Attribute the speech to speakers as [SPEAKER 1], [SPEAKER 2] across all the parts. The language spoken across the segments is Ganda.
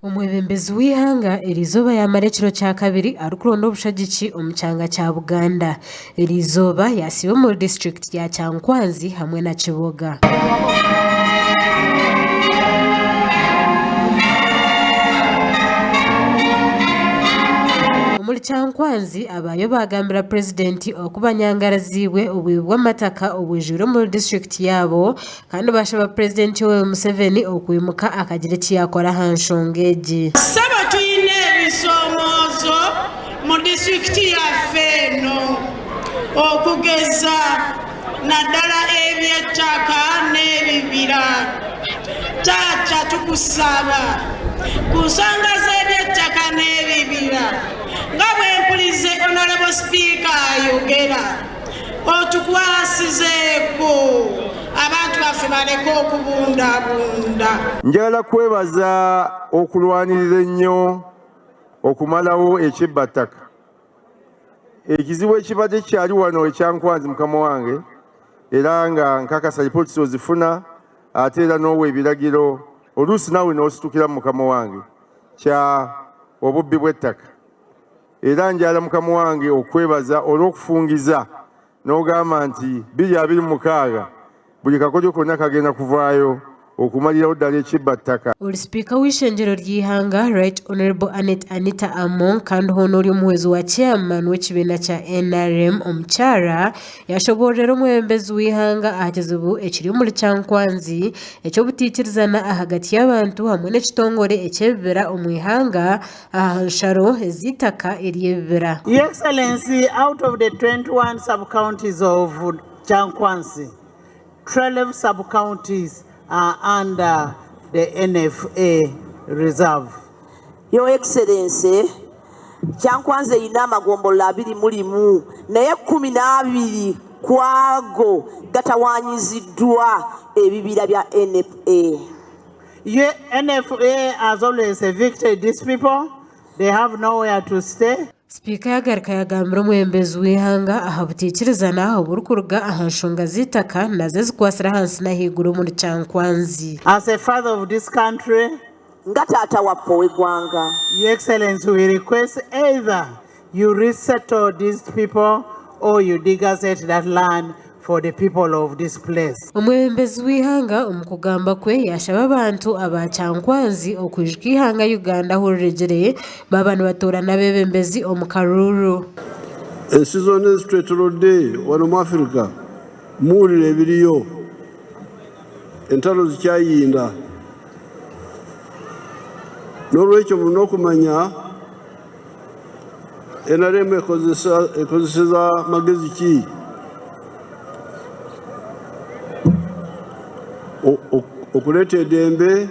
[SPEAKER 1] Omwebembezi w'ihanga erizoba yamara ekiro kya kabiri arikuronda obushagiki omu kyanga kya Buganda. Erizoba yasiba mu district ya Kyankwanzi hamwe na Kiboga. Muri Kyankwanzi abayo bagambira president okubanyangaraziwe obwi bw'amataka obwijure mu district yabo kandi bashaba president we Museveni okwimuka akagira kiyakora hanshongeji.
[SPEAKER 2] Saba tuyine ebisomozo mu district ya Feno okugeza naddala eby'ettaka n'ebibira. Taata tukusaba kusanga z'eby'ettaka n'ebibira nga bwempulize Honorable Speaker ayogera otukwasizeeko abantu baffe baleke okubundabunda.
[SPEAKER 3] Njagala kwebaza okulwanirira ennyo okumalawo ekibbattaka. Ekizibu ekibadde kyali wano ekyankwanzi mukama wange era nga nkakasa lipooti ozifuna ate era n'owa ebiragiro oluusi naawe n'ositukira mukama wange kya obubbi bw'ettaka. Era njala mukama wange okwebaza olw'okufungiza n'ogamba nti 2026 buli kakodyo konna kagenda kuvaayo okumalirawo ddala ekibbattaka.
[SPEAKER 1] Oli Speaker w'ishenjero ry'ihanga Right Honorable Anita Among kandi hono oli omuhwezi wa chairman w'ekibiina kya NRM omukyara yashoborera omwebembezi w'ihanga aha kizibu ekiri omuri Kyankwanzi eky'obutiikirizana ahagati y'abantu hamwe n'ekitongore eky'ebibira omu ihanga aha nsharo ez'itaka ery'ebibira.
[SPEAKER 4] Your Excellency, out of the 21 sub-counties of Kyankwanzi, 12 sub-counties are under the NFA reserve.
[SPEAKER 5] Your Excellency, Kyankwanzi ina amagombolola 20 mulimu naye 12 kwago gatawanyiziddwa ebibira bya NFA.
[SPEAKER 4] Your NFA has always evicted these people. They have nowhere to stay.
[SPEAKER 1] Speaker yagarika yagambira omwebembezi w'ihanga aha butiikirizana oburikuruga aha nshonga z'itaka nazo zikwasira hansi n'ahaiguru muri Kyankwanzi.
[SPEAKER 4] As a father of this country,
[SPEAKER 5] nga taata waffe w'eggwanga,
[SPEAKER 4] Your Excellency, we request either you resettle these people or you degassette that land for the people of this place.
[SPEAKER 1] Omwebembezi w'ihanga omu kugamba kwe yashaba abantu aba Kyankwanzi okwijuka ihanga Uganda ahu riregire baba nibatora n'abebembezi omu karuru.
[SPEAKER 6] Ensi zonna ezitwetoolodde wano mu Afirika muwulire ebiriyo, entalo zikyayinda. N'olwekyo mulina okumanya NRM ekozeseza magezi ki okuleeta eddembe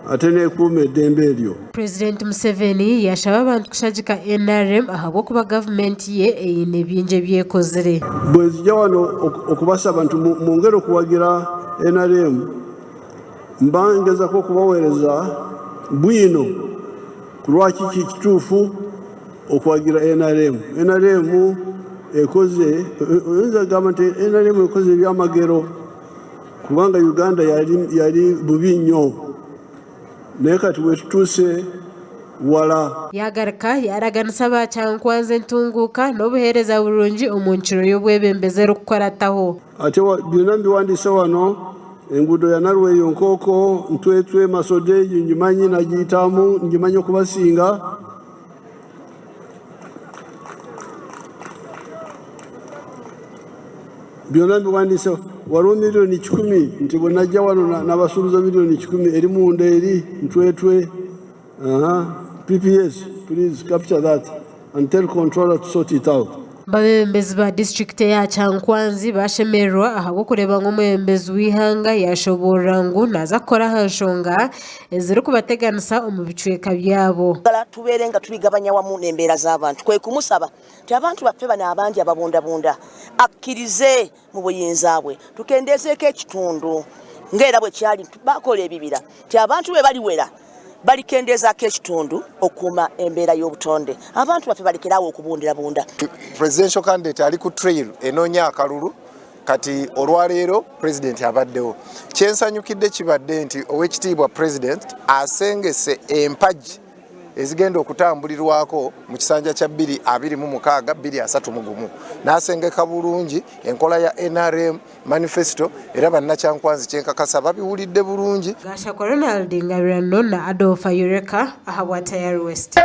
[SPEAKER 6] ate n'ekuuma eddembe eryo.
[SPEAKER 1] President Museveni yashaba abantu kushagika NRM ahabw'okuba gavumenti ye eyine bingi ebyekozere.
[SPEAKER 6] Bwe zijja wano okubasaba nti mwongere okuwagira NRM mba ngezako okubaweereza bwino ku lwaki kituufu okuwagira NRM. NRM ekoze, oyinza gamba nti NRM ekoze ebyamagero kubanga Uganda yali bubi nnyo naye kati wetutuuse wala.
[SPEAKER 1] Yagarika yaraganisa aba Kyankwanzi entunguuka n'obuheereza burungi omu nkiro y'obwebembezi erikukorataho.
[SPEAKER 6] Ate byonna mbiwandiise wano, enguudo ya Narweyo, Nkooko, Ntwetwe, Masode ngimanyi nagiyitamu ngimanyi okubasinga. Byonna mbiwandiise waliwo miliyoni 10 nti bwe najja wano n'abasuubiza miliyoni 10 eri munda eri Ntwetwe. PPS, please capture that and tell controller to sort it out.
[SPEAKER 1] Babembezi ba district ya Kyankwanzi bashemererwa ahabw'okureba ng'omwebembezi w'ihanga yashoborera ngu naza kukora aha nshonga eziri kubateganisa omu bicweka byabo.
[SPEAKER 5] tubeere nga tubigabanya wamu n'embeera z'abantu. Kwe kumusaba nti abantu baffe bano abangi ababundabunda akkirize mu buyinza bwe tukendeezeeko ekitundu ng'era bwe kyali bakola ebibira nti abantu bwe baliwera balikendeezaako ekitundu okuuma embeera y'obutonde. Abantu baffe balekerawo okubundira bunda.
[SPEAKER 7] Presidential candidate ali ku trail enoonya akalulu kati olwaleero president abaddewo. Kyensanyukidde kibadde nti owekitiibwa president asengese empagi ezigenda okutambulirwako mu kisanja kya 2026-2031 n'asengeka bulungi enkola ya NRM manifesto era bannakyankwanzi kyenkakasa babiwulidde bulungi.
[SPEAKER 1] Gashakwa Ronald Ngabirano na Adolpha Yureka aha Bwatayari West.